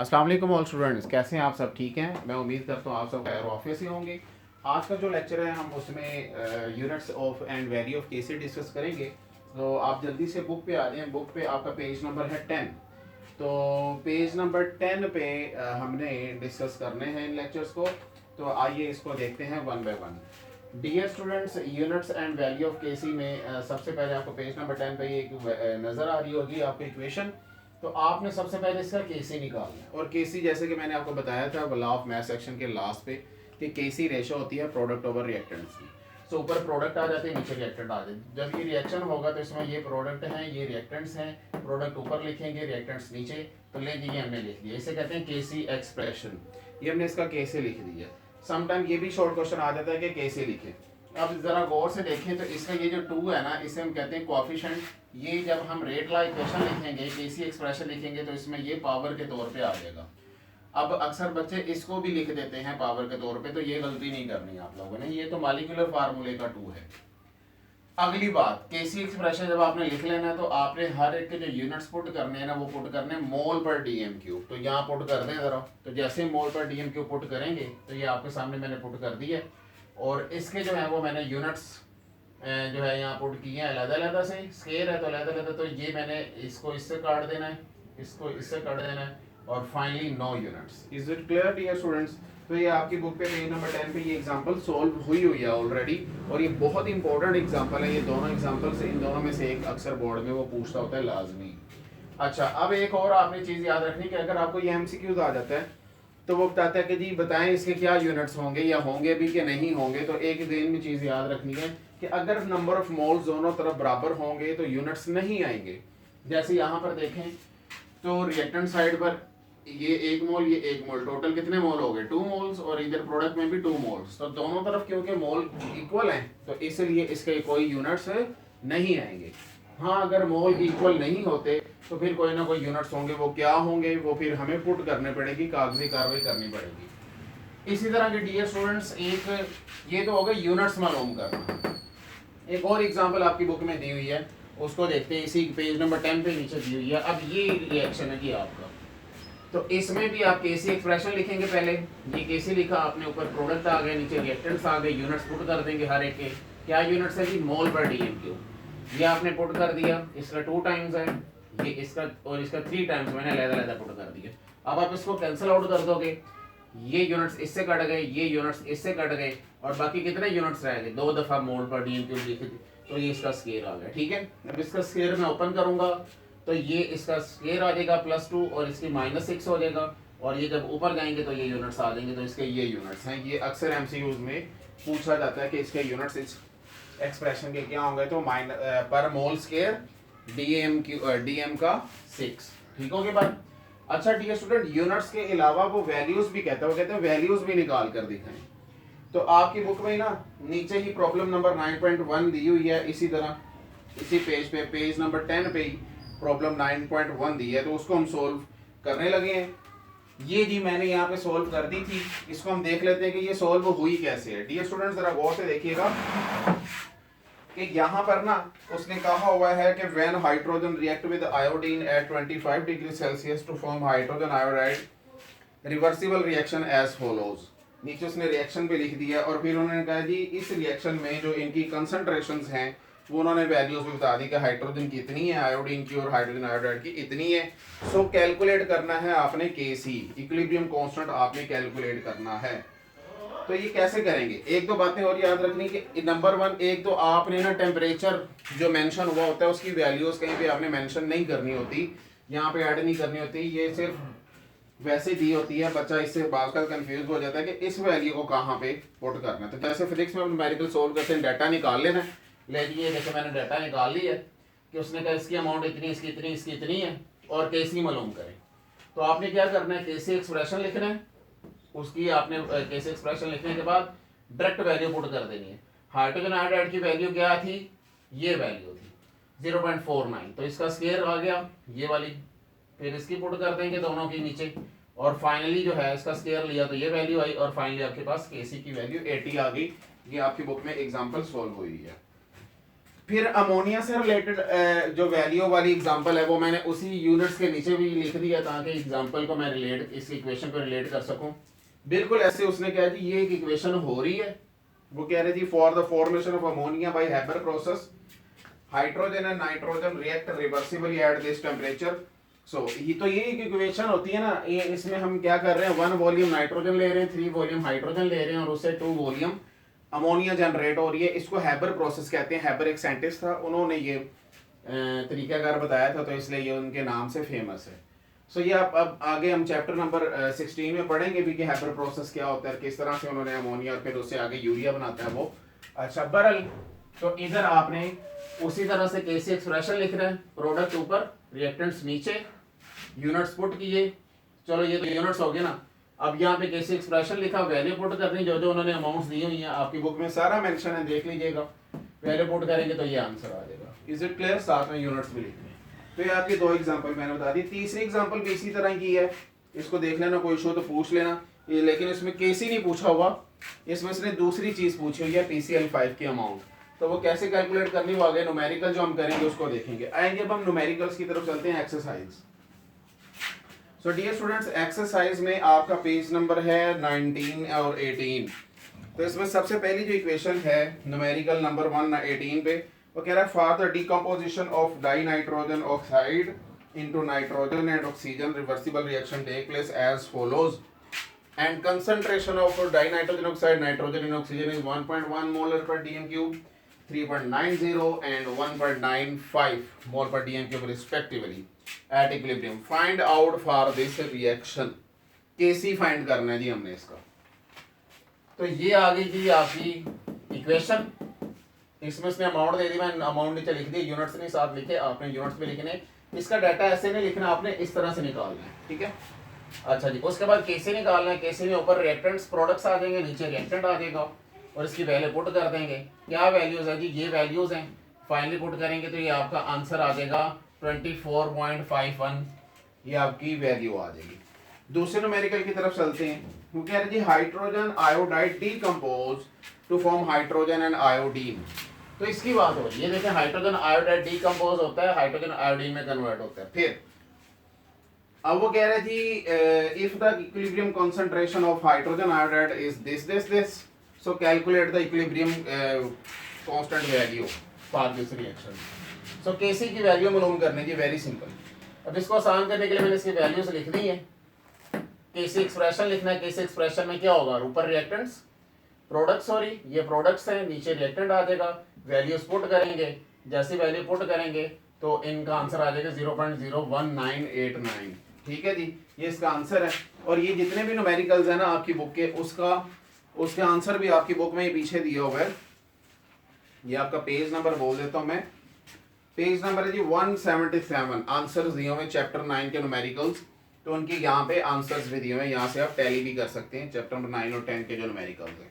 अस्सलाम वालेकुम all students, कैसे हैं आप सब? ठीक हैं? मैं उम्मीद करता हूँ आप सब खैर ऑफिस से होंगे। आज का जो लेक्चर है हम उसमें units of and value of KC discuss करेंगे। तो आप जल्दी से बुक पे आ जाएं। बुक पे आपका पेज नंबर है 10। तो पेज नंबर 10 पे हमने डिस्कस करने हैं इन लेक्चर्स को। तो आइए इसको देखते हैं one by one. Dear students, units and value of K C में सबसे पहले आपको पेज नंबर 10 पे एक नज़र आ रही होगी आपको इक्वेशन। तो आपने सबसे पहले इसका केसी निकालना है। और केसी जैसे कि मैंने आपको बताया था लॉ ऑफ मैथ सेक्शन के लास्ट पे कि केसी रेशो होती है प्रोडक्ट ओवर रिएक्टेंट्स की। सो ऊपर प्रोडक्ट आ जाते हैं, नीचे रिएक्टेंट आ जाते हैं। जब ये रिएक्शन होगा तो इसमें ये प्रोडक्ट हैं, ये रिएक्टेंट्स हैं। प्रोडक्ट ऊपर लिखेंगे, रिएक्टेंट्स नीचे। तो ले जी, ये हमने लिख दिया। इसे कहते हैं केसी एक्सप्रेशन। ये हमने इसका केसी लिख दिया। समटाइम ये भी शॉर्ट क्वेश्चन आ जाता है कि केसी लिखें। अब जरा गौर से देखें तो इसका ये जो 2 है ना, इसे हम कहते हैं कोएफिशिएंट। ये जब हम रेट ला इक्वेशन लिखेंगे, केसी एक्सप्रेशन लिखेंगे, तो इसमें ये पावर के तौर पे आ जाएगा। अब अक्सर बच्चे इसको भी लिख देते हैं पावर के तौर पे, तो ये गलती नहीं करनी आप लोगों ने। ये तो मॉलिक्यूलर फार्मूले का 2 है। अगली बात, केसी एक्सप्रेशन जब आपने लिख लेना है तो आपने हर एक के जो यूनिट्स पुट करने हैं ना, वो पुट करने हैं मोल पर डीएम क्यूब। तो यहाँ पुट कर दें जरा। तो जैसे मोल पर डीएम क्यूब पुट करेंगे तो ये आपके सामने मैंने पुट कर दिया। और इसके जो है वो मैंने यूनिट्स जो है यहाँ पुट किए हैं अलग-अलग से। स्केयर है तो अलग-अलग, तो ये मैंने इसको इससे काट देना है, इसको इससे काट देना है, और finally 9 units. Is it clear dear students? तो ये आपकी बुक पे पेज नंबर 10 पे ये एग्जांपल सॉल्व हुई है ऑलरेडी। और ये बहुत इंपॉर्टेंट एग्जांपल है। ये दोनों एग्जांपल से, इन दोनों में से एक अक्सर बोर्ड में वो पूछता होता है लाजमी। अच्छा, अब एक और आपने चीज़ याद रखनी कि अगर आपको ये एमसीक्यूज आ जाता है तो वो बताता है कि जी बताएं इसके क्या यूनिट्स होंगे या होंगे भी कि नहीं होंगे। तो एक दिन में चीज़ याद रखनी है कि अगर नंबर ऑफ मोल्स दोनों तरफ बराबर होंगे तो यूनिट्स नहीं आएंगे। जैसे यहाँ पर देखें तो रिएक्टेंट साइड पर ये 1 मोल, ये 1 मोल, टोटल कितने मोल हो गए? 2 मोल्स। और इधर प्रोडक्ट में भी 2 मोल्स। तो दोनों तरफ क्योंकि मोल इक्वल हैं तो इसलिए इसके कोई यूनिट्स नहीं आएंगे। हाँ, अगर मोल इक्वल नहीं होते तो फिर कोई ना कोई यूनिट्स होंगे। वो क्या होंगे वो फिर हमें पुट करने पड़ेगी, कागजी कार्रवाई करनी पड़ेगी। इसी तरह के डियर स्टूडेंट्स, एक ये तो हो गए यूनिट्स मालूम करना। एक और एग्जांपल आपकी बुक में दी हुई है, उसको देखते हैं। इसी पेज नंबर 10 पे नीचे दी हुई है। अब ये रिएक्शन है कि आपका, तो इसमें भी आप केसी एक्सप्रेशन लिखेंगे। पहले ये केसी लिखा आपने, ऊपर प्रोडक्ट आ गए, नीचे रिएक्टेंट्स आ गए, यूनिट्स पुट कर देंगे हर एक के। क्या यूनिट्स है जी? मोल पर डीएम क्यूब। ये आपने पुट कर दिया। इसका 2 टाइम्स है, ये इसका, और इसका 3 टाइम्स मैंने अलग-अलग पुट कर दिया। अब आप इसको कैंसिल आउट कर दोगे। ये यूनिट्स इससे कट गए, ये यूनिट्स इससे कट गए, और बाकी कितने यूनिट्स रह गए? 2 दफा मोल पर डीएम क्यूब लिखे थे, तो ये इसका स्केयर आ गया। ठीक है, अब इसका स्केयर मैं ओपन करूंगा तो ये इसका स्केयर आ जाएगा +2 और इसकी -6 हो जाएगा। और ये जब ऊपर जाएंगे तो ये यूनिट्स आ जाएंगे। तो इसके ये यूनिट्स हैं। ये अक्सर एमसीक्यूज में पूछा जाता है कि इसके यूनिट्स इस एक्सप्रेशन के क्या होंगे। तो पर मोल स्केयर डीएम का 6। ठीक हो गया बात? अच्छा डियर स्टूडेंट, यूनिट्स के अलावा वो वैल्यूज भी कहता है। वो कहते हैं वैल्यूज भी निकाल कर दिखाएं। तो आपकी बुक में ना नीचे ही प्रॉब्लम नंबर 9.1 दी हुई है। इसी तरह इसी पेज पे, पेज नंबर 10 पे ही प्रॉब्लम 9.1 दी है। तो उसको हम सोल्व करने लगे हैं। ये जी मैंने यहाँ पे सोल्व कर दी थी। इसको हम देख लेते हैं कि ये सोल्व हुई कैसे है। डियर स्टूडेंट्स, जरा गौर से देखिएगा कि यहाँ पर ना उसने कहा हुआ है कि when hydrogen react with iodine at 25 degree Celsius to form hydrogen iodide reversible reaction as follows. नीचे उसने रिएक्शन भी लिख दिया। और फिर उन्होंने कहा जी इस रिएक्शन में जो इनकी कंसंट्रेशंस हैं वो उन्होंने वैल्यूज भी बता दी कि हाइड्रोजन की इतनी है, आयोडीन की और हाइड्रोजन आयोडाइड की इतनी है। सो कैलकुलेट करना है आपने केसी, इक्विलिब्रियम कांस्टेंट आपने कैलकुलेट करना है। तो ये कैसे करेंगे? एक दो बातें और याद रखनी कि नंबर 1, एक तो आपने ना टेम्परेचर जो मेंशन हुआ होता है उसकी वैल्यूज कहीं पे आपने मेंशन नहीं करनी होती, यहाँ पे ऐड नहीं करनी होती। ये सिर्फ वैसे दी होती है। बच्चा इससे बार कंफ्यूज हो जाता है कि इस वैल्यू को कहाँ पे पुट करना है। तो जैसे फिजिक्स में न्यूमेरिकल सोल्व करते हैं, डाटा निकाल लेना है। ले लीजिए, जैसे मैंने डाटा निकाल ली है कि उसने कहा इसकी अमाउंट इतनी, इसकी इतनी, इसकी इतनी है, और केसी मालूम करें। तो आपने क्या करना है? केसी एक्सप्रेशन लिखना है। उसकी आपने केसी एक्सप्रेशन लिखने के बाद डायरेक्ट वैल्यू पुट कर देनी है। हाइड्रोजन आयोडाइड की वैल्यू क्या थी? ये वैल्यू थी 0.49। तो इसका स्केयर आ गया ये वाली। फिर इसकी पुट कर देंगे दोनों की नीचे, और फाइनली जो है इसका स्केयर लिया तो ये वैल्यू आई, और फाइनली आपके पास केसी की वैल्यू 80 आ गई। ये आपकी बुक में एग्जांपल सॉल्व हुई है। फिर अमोनिया से रिलेटेड जो वैल्यू वाली एग्जांपल है वो मैंने उसी यूनिट्स के नीचे भी लिख दिया ताकि एग्जांपल को मैं रिलेट इस इक्वेशन को रिलेट कर सकूं। बिल्कुल ऐसे उसने कहा जी ये एक इक्वेशन हो रही है, वो कह रहे जी for the formation of ammonia by Haber process hydrogen and nitrogen react reversibly at this temperature. So ये तो ये एक इक्वेशन होती है ना, ये इसमें हम क्या कर रहे हैं 1 वॉल्यूम नाइट्रोजन ले रहे हैं, 3 वॉल्यूम हाइड्रोजन ले रहे हैं और उससे 2 वॉल्यूम अमोनिया जनरेट हो रही है। इसको हैबर प्रोसेस कहते हैं। हैबर एक साइंटिस्ट था, उन्होंने ये तरीकाकार बताया था तो इसलिए ये उनके नाम से फेमस है। सो ये आप अब आगे हम चैप्टर नंबर 16 में पढ़ेंगे भी कि हैबर प्रोसेस क्या होता है, किस तरह से उन्होंने अमोनिया और फिर उससे आगे यूरिया बनाता है वो। अच्छा बरल तो इधर आपने उसी तरह से कैसे एक्सप्रेशन लिख रहे हैं, प्रोडक्ट ऊपर रिएक्टेंट्स नीचे, यूनिट्स पुट किए। चलो ये तो यूनिट्स हो गए ना। अब यहाँ पे कैसे एक्सप्रेशन लिखा, वैल्यू पुट करनी, जो जो उन्होंने अमाउंट्स दी हुई हैं आपकी बुक में सारा मेंशन है, देख लीजिएगा। वैल्यू पुट करेंगे तो ये आंसर आ जाएगा। Is it clear? साथ में यूनिट्स भी लिखने। तो ये आपकी 2 एग्जांपल मैंने बता दी। तीसरी एग्जांपल भी इसी तरह की है, इसको देख लेना, कोई इशू तो पूछ लेना। ये लेकिन इसमें केसी नहीं पूछा हुआ, इसमें इसने दूसरी चीज पूछी हुई है PCl5 की अमाउंट। तो वो कैसे कैलकुलेट करनी वो आगे न्यूमेरिकल जो हम करेंगे उसको देखेंगे। आएंगे अब हम न्यूमेरिकल्स की तरफ चलते हैं, exercise. So dear students exercise में आपका पेज नंबर है 19 और 18। तो इसमें सबसे पहली जो इक्वेशन है न्यूमेरिकल नंबर 118 पे वो कह रहा है for the decomposition of dinitrogen oxide into nitrogen and oxygen reversible reaction take place as follows and concentration of dinitrogen oxide nitrogen in oxygen is 1.1 molar per dm cube, 3.90 and 1.95 mole per dm cube respectively at equilibrium. Find out for this reaction. Kc find करना है जी हमने इसका। तो ये आ गई जी आपकी equation. इसमें उसने अमाउंट दे दी, मैं अमाउंट नीचे लिख दी, यूनिट्स नहीं साथ लिखे, आपने यूनिट्स भी लिखने। इसका डाटा ऐसे नहीं लिखना, आपने इस तरह से निकालना है, ठीक है। अच्छा जी, उसके बाद कैसे निकालना है, कैसे में ऊपर रिएक्टेंट्स प्रोडक्ट्स आ जाएंगे, नीचे रिएक्टेंट आ जाएगा और इसकी वैल्यू पुट कर देंगे। क्या वैल्यूज है जी, ये वैल्यूज हैं। फाइनली पुट करेंगे तो ये आपका आंसर आ जाएगा 24.51, ये आपकी वैल्यू आ जाएगी। दूसरे न्यूमेरिकल की तरफ चलते हैं। वो कह रहे जी hydrogen iodide decompose to form hydrogen and iodine. तो इसकी बात हो रही है, ये देखें हाइड्रोजन आयोडाइड डीकंपोज होता है, हाइड्रोजन आयोडीन में कन्वर्ट होता है। फिर अब वो कह रहे जी if the equilibrium concentration of hydrogen iodide is this so calculate the equilibrium constant value for this reaction. So K C की वैल्यू मालूम करने की, वेरी सिंपल। अब इसको आसान करने के लिए मैंने इसकी वैल्यूज लिख दी है। केसी एक्सप्रेशन लिखना है, केसी एक्सप्रेशन में क्या होगा, ऊपर रिएक्टेंट्स प्रोडक्ट्स, सॉरी ये प्रोडक्ट्स हैं, नीचे रिएक्टेंट आ जाएगा। वैल्यूज पुट करेंगे, जैसी वैल्यू पुट करेंगे तो इनका आंसर आ जाएगा 0.01989। ठीक है जी, ये इसका आंसर है। और ये जितने भी न्यूमेरिकल्स हैं ना आपकी बुक के, उसके आंसर भी आपकी बुक में ही पीछे दिया हुआ है। ये आपका पेज नंबर बोल देता हूं मैं, पेज नंबर है जी 177। आंसर्स दिए हुए चैप्टर 9 के न्यूमेरिकल्स, तो उनके यहाँ पे आंसर्स भी दिए हुए हैं, यहाँ से आप टैली भी कर सकते हैं चैप्टर नंबर 9 और 10 के जो न्यूमेरिकल्स हैं।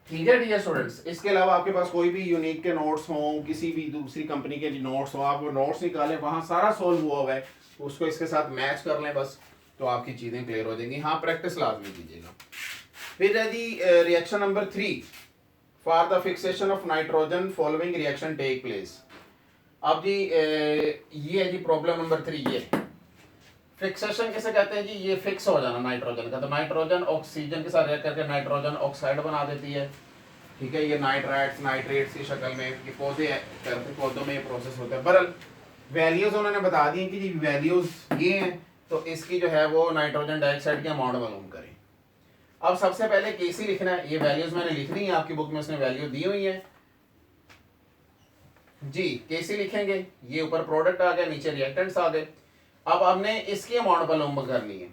ठीक है डियर स्टूडेंट्स, इसके अलावा आपके पास कोई भी यूनिक के नोट्स हों, किसी भी दूसरी कंपनी के नोट्स हो, आप वो नोट्स निकालें, वहाँ सारा सॉल्व हुआ है, उसको इसके साथ मैच कर लें बस, तो आपकी चीज़ें क्लियर हो जाएंगी। हाँ प्रैक्टिस लाजमी कीजिएगा। फिर है जी reaction number 3 for the fixation of nitrogen following reaction take place. अब जी ये है जी प्रॉब्लम नंबर 3। ये फिक्सेशन किसे कहते हैं जी, ये फिक्स हो जाना नाइट्रोजन का। तो नाइट्रोजन ऑक्सीजन के साथ रिएक्ट करके नाइट्रोजन ऑक्साइड बना देती है। ठीक है, ये नाइट्राइट्स नाइट्रेट्स की शक्ल में ये पौधे करते, पौधों में ये प्रोसेस होता है। बहरहाल वैल्यूज उन्होंने बता दी कि जी वैल्यूज ये हैं, तो इसकी जो है वो नाइट्रोजन डाइऑक्साइड की अमाउंट मालूम करें। अब सबसे पहले केसी लिखना है, ये वैल्यूज मैंने लिख दी है आपकी बुक में, उसने वैल्यू दी हुई है जी। केसी लिखेंगे, ये ऊपर प्रोडक्ट आ गया, नीचे रिएक्टेंट्स आ गए। अब हमने इसकी अमाउंट मालूम करनी है,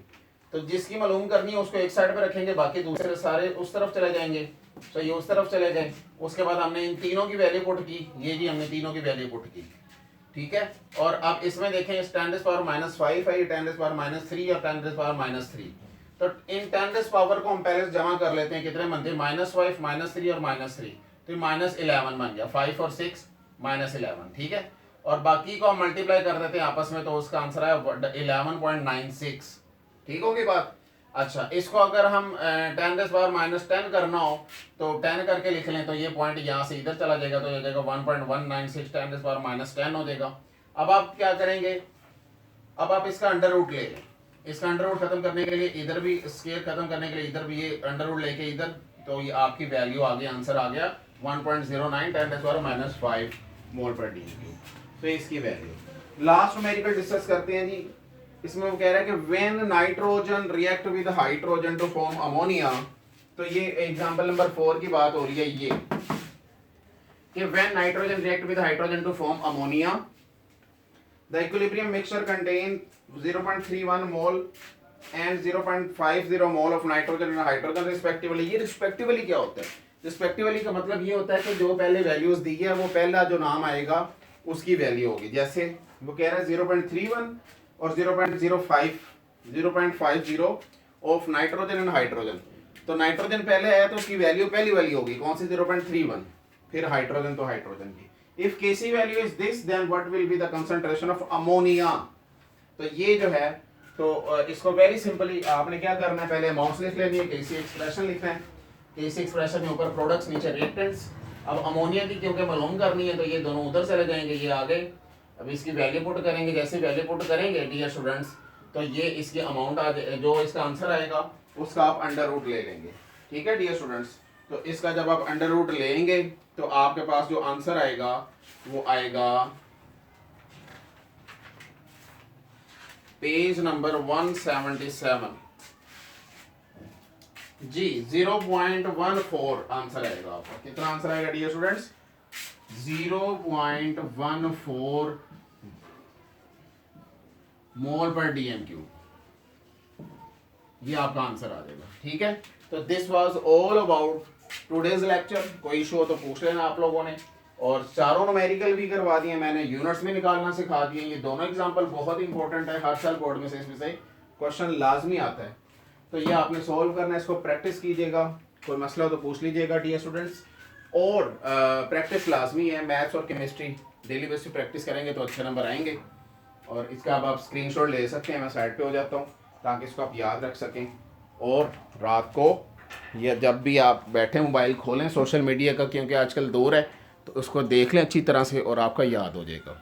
तो जिसकी मालूम करनी है उसको एक साइड पे रखेंगे, बाकी दूसरे सारे उस तरफ चले जाएंगे। तो ये उस तरफ चले गए। उसके बाद हमने इन तीनों की वैल्यू पुट की, ये जी हमने तीनों की वैल्यू पुट की। ठीक है, और अब इसमें देखें 10⁻⁵ है, 10⁻³ और 10⁻³ तो इन 10 पावर को हम पहले जमा कर लेते हैं, कितने बनते हैं -5 -3 और -3, तो -11 बन गया, 5 और 6 -11। ठीक है, और बाकी को हम मल्टीप्लाई कर देते हैं आपस में, तो उसका आंसर है 11.96। ठीक होगी बात। अच्छा, इसको अगर हम 10⁻⁻10 करना हो तो 10 करके लिख लें, तो ये पॉइंट यहाँ से इधर चला जाएगा, तो ये जाएगा 1.196 10⁻⁻10 हो जाएगा। अब आप क्या करेंगे, अब आप इसका अंडर रूट ले लें। इसका अंडर रूट खत्म करने के लिए इधर भी, स्केयर खत्म करने के लिए इधर भी ये अंडर रूट लेके इधर, तो ये आपकी वैल्यू आ गई, आंसर आ गया 1.09 10⁻⁻5 मोल पर dm³। तो इसकी वैल्यू लास्ट न्यूमेरिकल डिस्कस करते हैं जी। इसमें वो कह रहा है कि when nitrogen react with hydrogen to form ammonia, तो ये एग्जांपल नंबर 4 की बात हो रही है ये कि when nitrogen react with hydrogen to form ammonia the equilibrium mixture contain 0.31 mole and 0.50 mole of nitrogen and hydrogen respectively. ये रिस्पेक्टिवली क्या होता है, रिस्पेक्टिवली का मतलब ये होता है कि जो पहले वैल्यूज दी है वो पहला जो नाम आएगा उसकी वैल्यू होगी। जैसे वो कह रहा है 0.31 और 0.50 ऑफ नाइट्रोजन एंड हाइड्रोजन, तो नाइट्रोजन पहले है तो उसकी वैल्यू पहली वाली होगी कौन सी, 0.31, फिर हाइड्रोजन तो हाइड्रोजन की। If Kc value is this then what will be the concentration of ammonia. तो ये जो है, तो इसको वेरी सिंपली आपने क्या करना है, पहले अमाउंट्स लिख लेनी है, Kc एक्सप्रेशन लिखना है, Kc एक्सप्रेशन के ऊपर प्रोडक्ट्स नीचे रिएक्टेंट्स। अब अमोनिया की क्योंकि मालूम करनी है तो ये दोनों उधर चले जाएंगे, ये आ गए। अब इसकी वैल्यू पुट करेंगे, जैसे वैल्यू पुट करेंगे डियर स्टूडेंट्स तो ये इसकी अमाउंट आ जाए, जो इसका आंसर आएगा उसका आप अंडर रूट ले लेंगे। ठीक है डियर स्टूडेंट्स, तो इसका जब आप अंडर रूट लेंगे तो आपके पास जो आंसर आएगा वो आएगा पेज नंबर 177 जी, 0.14 आंसर आएगा आपका। कितना आंसर आएगा डियर स्टूडेंट्स, 0.14 मोल पर dm³, ये आपका आंसर आ जाएगा। ठीक है, तो this was all about today's lecture. कोई इशू हो तो पूछ लेना आप लोगों ने। और चारों न्यूमेरिकल भी करवा दिए मैंने, यूनिट्स में निकालना सिखा दिए। ये दोनों एग्जांपल बहुत इंपॉर्टेंट है, हर साल बोर्ड में से इसमें से क्वेश्चन लाजमी आता है, तो ये आपने सॉल्व करना है, इसको प्रैक्टिस कीजिएगा। कोई मसला हो तो पूछ लीजिएगा डियर स्टूडेंट्स। और प्रैक्टिस लाजमी है, मैथ्स और केमिस्ट्री डेली बेस पे प्रैक्टिस करेंगे तो अच्छे नंबर आएंगे। और इसका अब आप स्क्रीनशॉट ले सकते हैं, मैं साइड पे हो जाता हूँ ताकि इसको आप याद रख सकें। और रात को या जब भी आप बैठे मोबाइल खोलें सोशल मीडिया का, क्योंकि आजकल दौर है, तो उसको देख लें अच्छी तरह से और आपका याद हो जाएगा।